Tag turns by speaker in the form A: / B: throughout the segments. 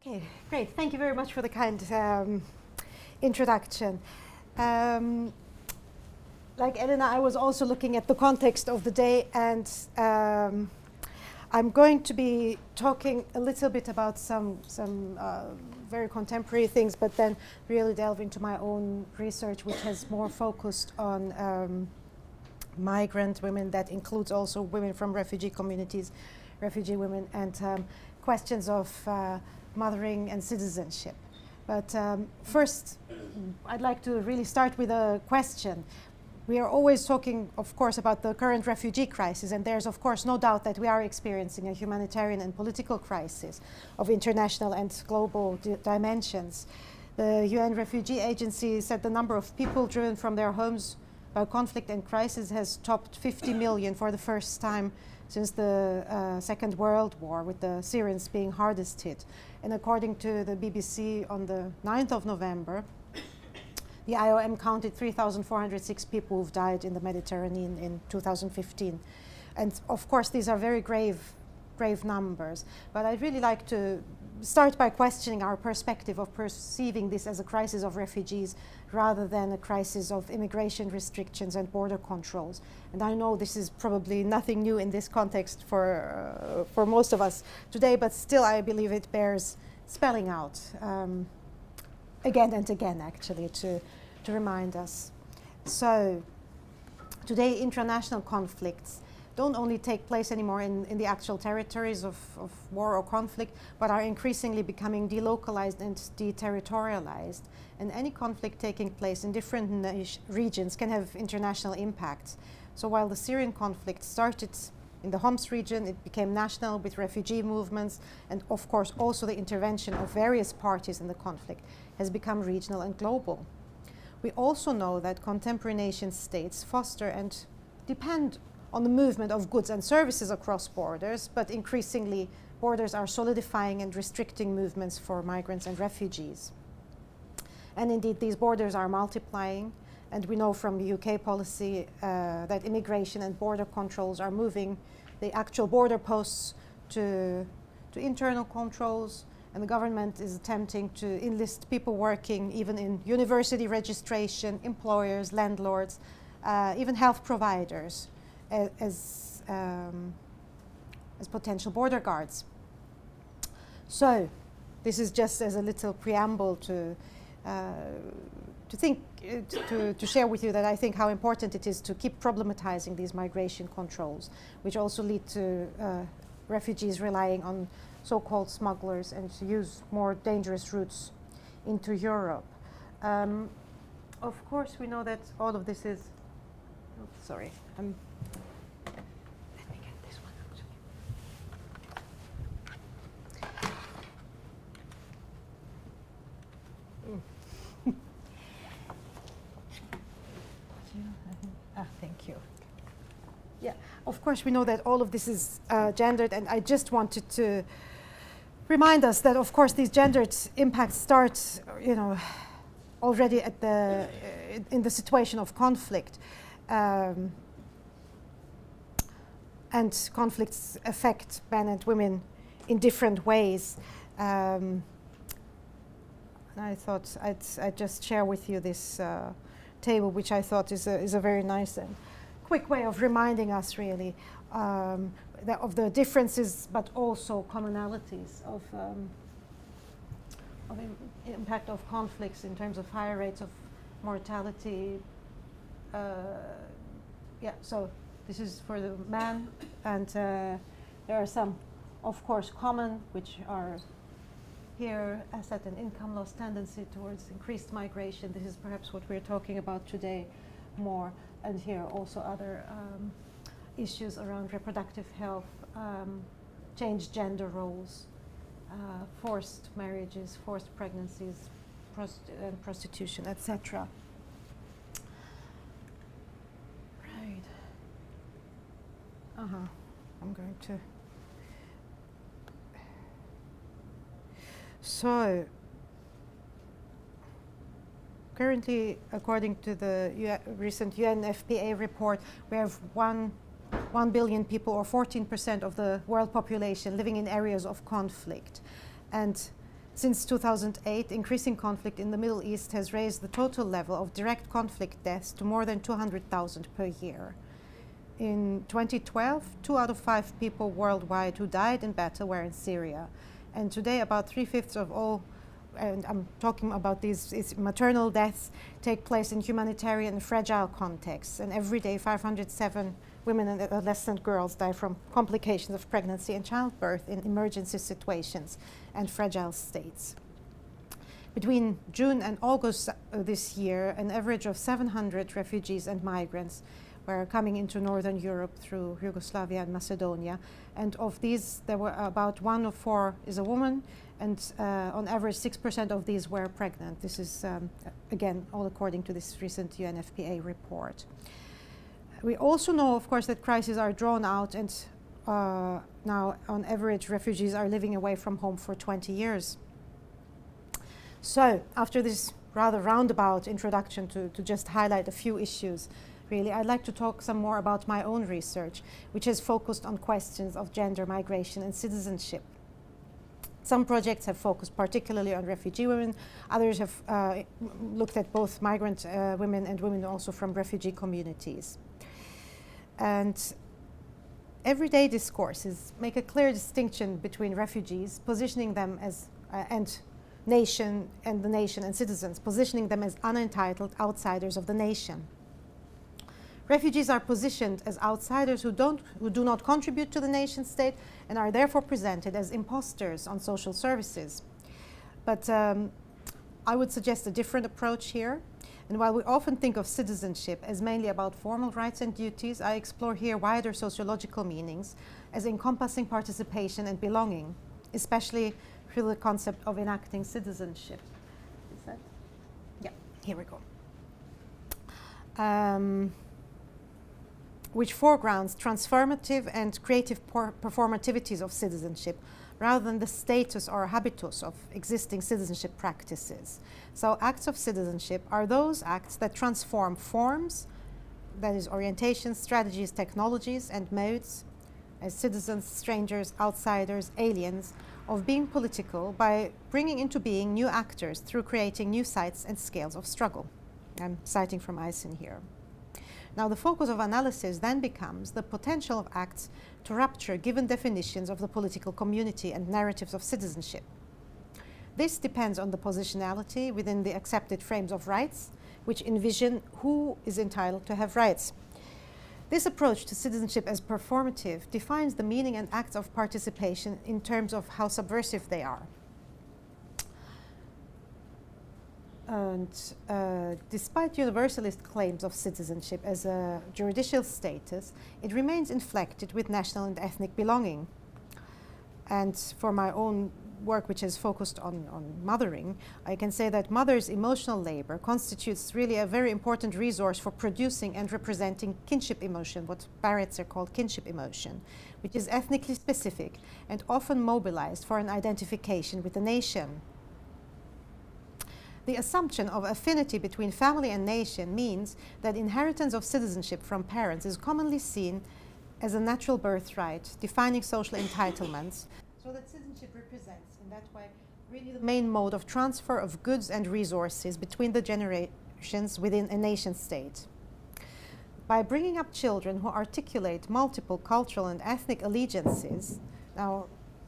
A: Okay, great. Thank you very much for the kind introduction. Like Elena, I was also looking at the context of the day, and I'm going to be talking a little bit about some very contemporary things, but then really delve into my own research, which has more focused on migrant women. That includes also women from refugee communities, refugee women, and questions of mothering and citizenship. But first, I'd like to really start with a question. We are always talking, of course, about the current refugee crisis, and there's, of course, no doubt that we are experiencing a humanitarian and political crisis of international and global dimensions. The UN Refugee Agency said the number of people driven from their homes by conflict and crisis has topped 50 million for the first time since the Second World War, with the Syrians being hardest hit. And according to the BBC, on the 9th of November, the IOM counted 3,406 people who've died in the Mediterranean in 2015. And of course, these are very grave numbers. But I'd really like to start by questioning our perspective of perceiving this as a crisis of refugees rather than a crisis of immigration restrictions and border controls. And I know this is probably nothing new in this context for most of us today, but still I believe it bears spelling out again and again, actually, to remind us. So today, international conflicts don't only take place anymore in the actual territories of war or conflict, but are increasingly becoming delocalized and deterritorialized. And any conflict taking place in different regions can have international impacts. So while the Syrian conflict started in the Homs region, it became national with refugee movements, and of course also the intervention of various parties in the conflict has become regional and global. We also know that contemporary nation states foster and depend on the movement of goods and services across borders, but increasingly borders are solidifying and restricting movements for migrants and refugees. And indeed, these borders are multiplying, and we know from the UK policy that immigration and border controls are moving the actual border posts to internal controls, and the government is attempting to enlist people working even in university registration, employers, landlords, even health providers as potential border guards. So this is just as a little preamble to share with you that I think how important it is to keep problematizing these migration controls, which also lead to refugees relying on so-called smugglers and to use more dangerous routes into Europe. Of course, we know that all of this is. Oops, sorry. Let me get this one actually. Thank you. Yeah, of course we know that all of this is gendered, and I just wanted to remind us that of course these gendered impacts start, already at in the situation of conflict. And conflicts affect men and women in different ways. And I thought I'd just share with you this table, which I thought is a very nice and quick way of reminding us really of the differences, but also commonalities of impact of conflicts in terms of higher rates of mortality. So this is for the man, and there are some, of course, common, which are here: asset and income loss, tendency towards increased migration. This is perhaps what we're talking about today more. And here also other issues around reproductive health, changed gender roles, forced marriages, forced pregnancies, and prostitution, etc. Right. I'm going to. So, currently, according to the recent UNFPA report, we have 1 billion people, or 14% of the world population, living in areas of conflict. And Since 2008, increasing conflict in the Middle East has raised the total level of direct conflict deaths to more than 200,000 per year. In 2012, 2 out of 5 people worldwide who died in battle were in Syria. And today, about 3/5 of all, and I'm talking about these maternal deaths, take place in humanitarian and fragile contexts. And every day, 507 women and adolescent girls die from complications of pregnancy and childbirth in emergency situations and fragile states. Between June and August this year, an average of 700 refugees and migrants were coming into Northern Europe through Yugoslavia and Macedonia. And of these, there were about 1 of 4 is a woman, and on average 6% of these were pregnant. This is, again, all according to this recent UNFPA report. We also know, of course, that crises are drawn out, and now, on average, refugees are living away from home for 20 years. So, after this rather roundabout introduction to just highlight a few issues, really, I'd like to talk some more about my own research, which has focused on questions of gender, migration, and citizenship. Some projects have focused particularly on refugee women. Others have looked at both migrant women and women also from refugee communities. And everyday discourses make a clear distinction between refugees, positioning them as and the nation and citizens, positioning them as unentitled outsiders of the nation. Refugees are positioned as outsiders who do not contribute to the nation state and are therefore presented as imposters on social services. But I would suggest a different approach here. And while we often think of citizenship as mainly about formal rights and duties, I explore here wider sociological meanings as encompassing participation and belonging, especially through the concept of enacting citizenship. Is that? Yeah, here we go. Which foregrounds transformative and creative performativities of citizenship rather than the status or habitus of existing citizenship practices. So acts of citizenship are those acts that transform forms, that is orientations, strategies, technologies, and modes as citizens, strangers, outsiders, aliens, of being political by bringing into being new actors through creating new sites and scales of struggle. I'm citing from Eisen here. Now, the focus of analysis then becomes the potential of acts to rupture given definitions of the political community and narratives of citizenship. This depends on the positionality within the accepted frames of rights, which envision who is entitled to have rights. This approach to citizenship as performative defines the meaning and acts of participation in terms of how subversive they are. And despite universalist claims of citizenship as a juridical status, it remains inflected with national and ethnic belonging. And for my own work, which is focused on mothering, I can say that mother's emotional labor constitutes really a very important resource for producing and representing kinship emotion, what Barretts are called kinship emotion, which is ethnically specific and often mobilized for an identification with the nation. The assumption of affinity between family and nation means that inheritance of citizenship from parents is commonly seen as a natural birthright, defining social entitlements, so that citizenship represents, in that way, really the main mode of transfer of goods and resources between the generations within a nation state. By bringing up children who articulate multiple cultural and ethnic allegiances, now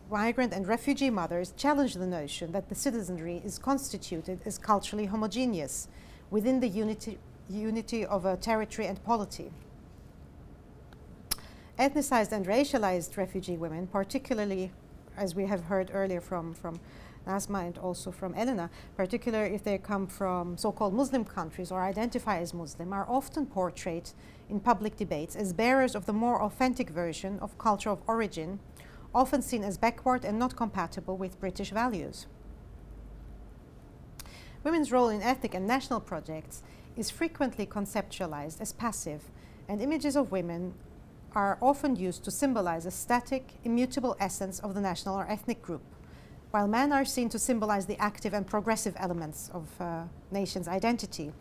A: migrant and refugee mothers challenge the notion that the citizenry is constituted as culturally homogeneous within the unity of a territory and polity. Ethnicized and racialized refugee women, particularly, as we have heard earlier from Nazma and also from Elena, particularly if they come from so-called Muslim countries or identify as Muslim, are often portrayed in public debates as bearers of the more authentic version of culture of origin, often seen as backward and not compatible with British values. Women's role in ethnic and national projects is frequently conceptualized as passive, and images of women are often used to symbolize a static, immutable essence of the national or ethnic group, while men are seen to symbolize the active and progressive elements of a nation's identity.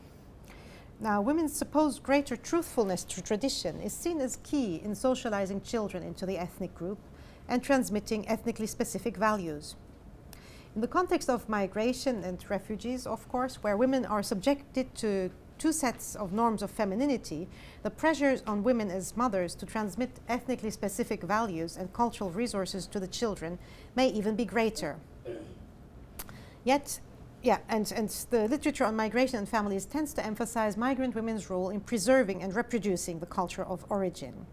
A: Now, women's supposed greater truthfulness to tradition is seen as key in socializing children into the ethnic group and transmitting ethnically specific values. In the context of migration and refugees, of course, where women are subjected to two sets of norms of femininity, the pressures on women as mothers to transmit ethnically specific values and cultural resources to the children may even be greater. Yet, and the literature on migration and families tends to emphasize migrant women's role in preserving and reproducing the culture of origin.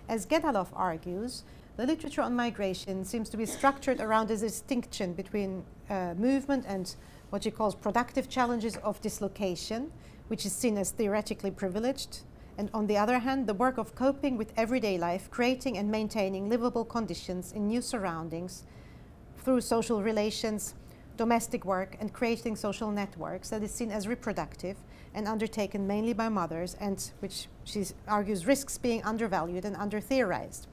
A: As Gedalov argues, the literature on migration seems to be structured around a distinction between movement and what she calls productive challenges of dislocation, which is seen as theoretically privileged, and on the other hand, the work of coping with everyday life, creating and maintaining livable conditions in new surroundings through social relations, domestic work, and creating social networks that is seen as reproductive and undertaken mainly by mothers, and which she argues risks being undervalued and under-theorized.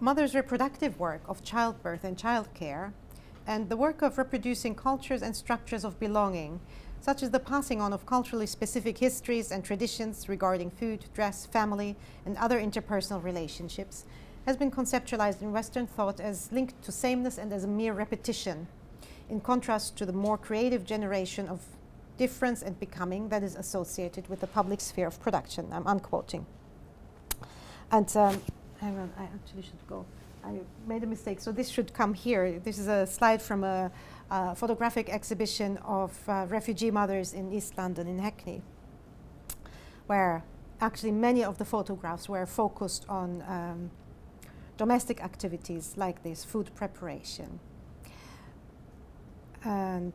A: Mothers' reproductive work of childbirth and childcare, and the work of reproducing cultures and structures of belonging, such as the passing on of culturally specific histories and traditions regarding food, dress, family, and other interpersonal relationships, has been conceptualized in Western thought as linked to sameness and as a mere repetition, in contrast to the more creative generation of difference and becoming that is associated with the public sphere of production. I'm unquoting. And hang on, I actually should go. I made a mistake, so this should come here. This is a slide from a photographic exhibition of refugee mothers in East London, in Hackney, where actually many of the photographs were focused on domestic activities like this, food preparation. And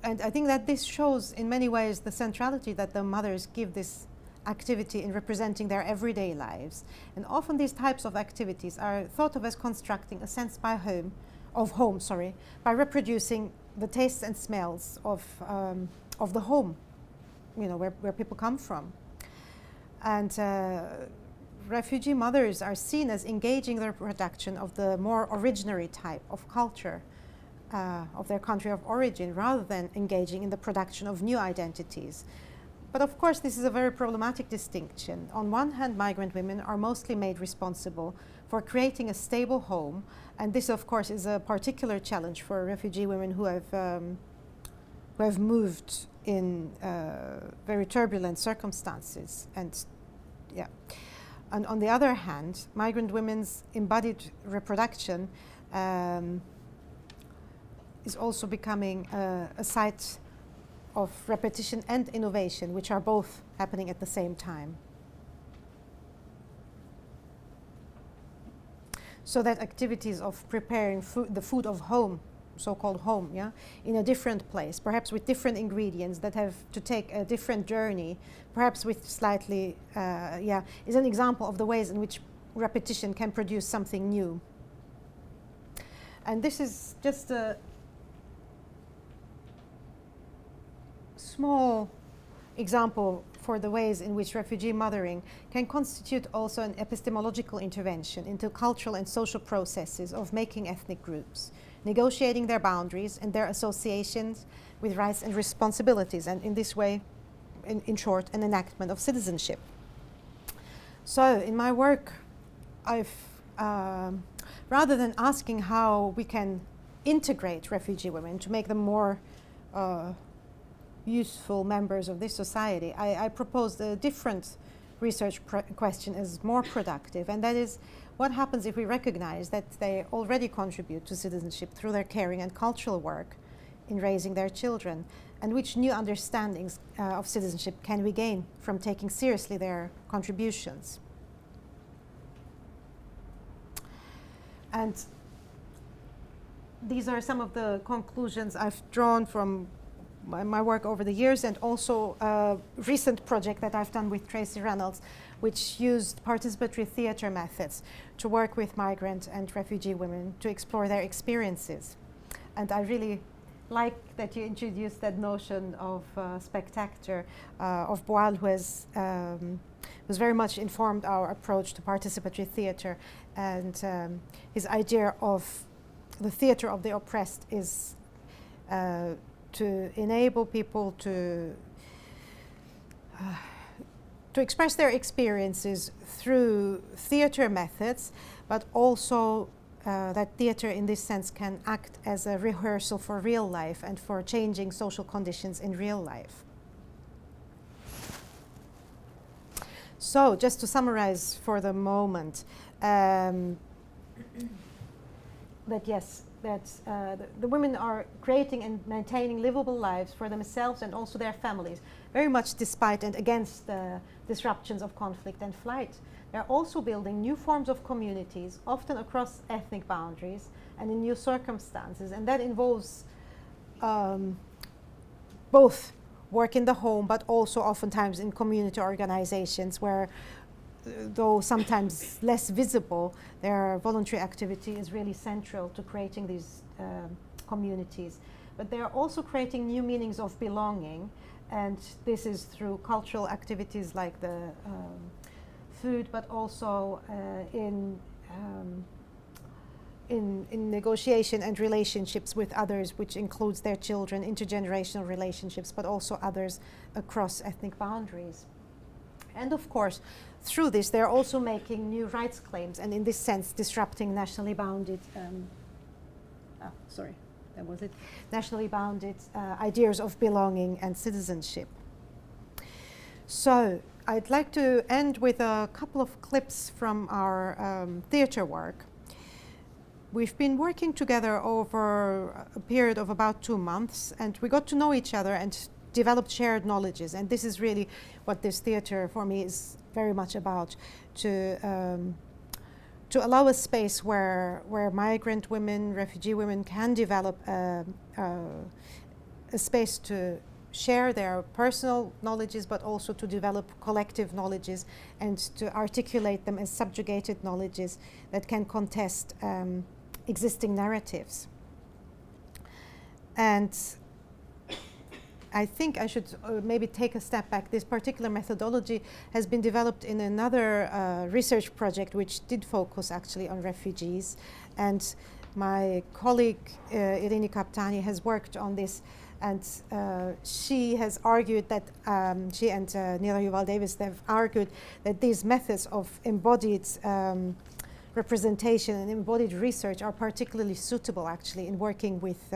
A: and I think that this shows in many ways the centrality that the mothers give this activity in representing their everyday lives. And often these types of activities are thought of as constructing a sense by home, by reproducing the tastes and smells of the home, where people come from. And refugee mothers are seen as engaging the production of the more originary type of culture of their country of origin, rather than engaging in the production of new identities. But of course, this is a very problematic distinction. On one hand, migrant women are mostly made responsible for creating a stable home, and this, of course, is a particular challenge for refugee women who have moved in very turbulent circumstances. And on the other hand, migrant women's embodied reproduction is also becoming a site of repetition and innovation, which are both happening at the same time. So that activities of preparing the food of home, so-called home, in a different place, perhaps with different ingredients that have to take a different journey, perhaps with slightly, is an example of the ways in which repetition can produce something new. And this is just a small example for the ways in which refugee mothering can constitute also an epistemological intervention into cultural and social processes of making ethnic groups, negotiating their boundaries and their associations with rights and responsibilities, and in this way, in short, an enactment of citizenship. So in my work, I've, rather than asking how we can integrate refugee women to make them more useful members of this society, I proposed a different research question as more productive, and that is, what happens if we recognize that they already contribute to citizenship through their caring and cultural work in raising their children, and which new understandings of citizenship can we gain from taking seriously their contributions? And these are some of the conclusions I've drawn from my work over the years, and also a recent project that I've done with Tracy Reynolds, which used participatory theater methods to work with migrant and refugee women to explore their experiences. And I really like that you introduced that notion of spectator of Boal, who has very much informed our approach to participatory theater, and his idea of the theater of the oppressed is to enable people to to express their experiences through theater methods, but also that theater in this sense can act as a rehearsal for real life and for changing social conditions in real life. So just to summarize for the moment, that yes, that the women are creating and maintaining livable lives for themselves and also their families, very much despite and against the disruptions of conflict and flight. They're also building new forms of communities, often across ethnic boundaries and in new circumstances, and that involves both work in the home, but also oftentimes in community organizations where, though sometimes less visible, their voluntary activity is really central to creating these communities. But they are also creating new meanings of belonging, and this is through cultural activities like the food, but also in negotiation and relationships with others, which includes their children, intergenerational relationships, but also others across ethnic boundaries. And of course, through this, they're also making new rights claims, and in this sense, disrupting nationally bounded, nationally bounded ideas of belonging and citizenship. So I'd like to end with a couple of clips from our theater work. We've been working together over a period of about 2 months, and we got to know each other and developed shared knowledges. And this is really what this theater for me is very much about, to allow a space where migrant women, refugee women can develop a space to share their personal knowledges, but also to develop collective knowledges and to articulate them as subjugated knowledges that can contest existing narratives. And I think I should maybe take a step back. This particular methodology has been developed in another research project which did focus actually on refugees. And my colleague Irini Kaptani has worked on this, and she has argued that, she and Nira Yuval Davis, they've argued that these methods of embodied representation and embodied research are particularly suitable actually in working with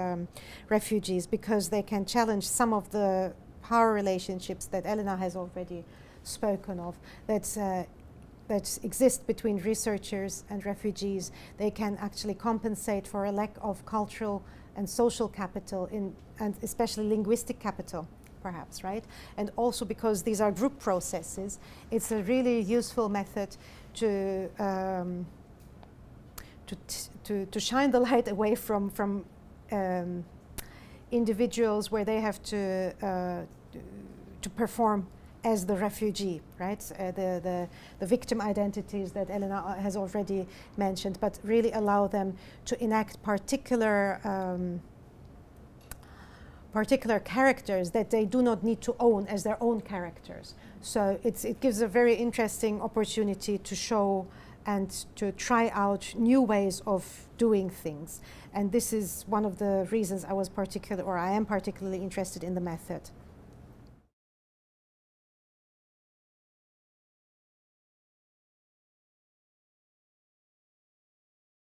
A: refugees, because they can challenge some of the power relationships that Elena has already spoken of, that exist between researchers and refugees. They can actually compensate for a lack of cultural and social capital, and especially linguistic capital, perhaps, right? And also because these are group processes, it's a really useful method to shine the light away from individuals where they have to perform as the refugee, right? The victim identities that Elena has already mentioned, but really allow them to enact particular characters that they do not need to own as their own characters. So it gives a very interesting opportunity to show and to try out new ways of doing things. And this is one of the reasons I am particularly interested in the method.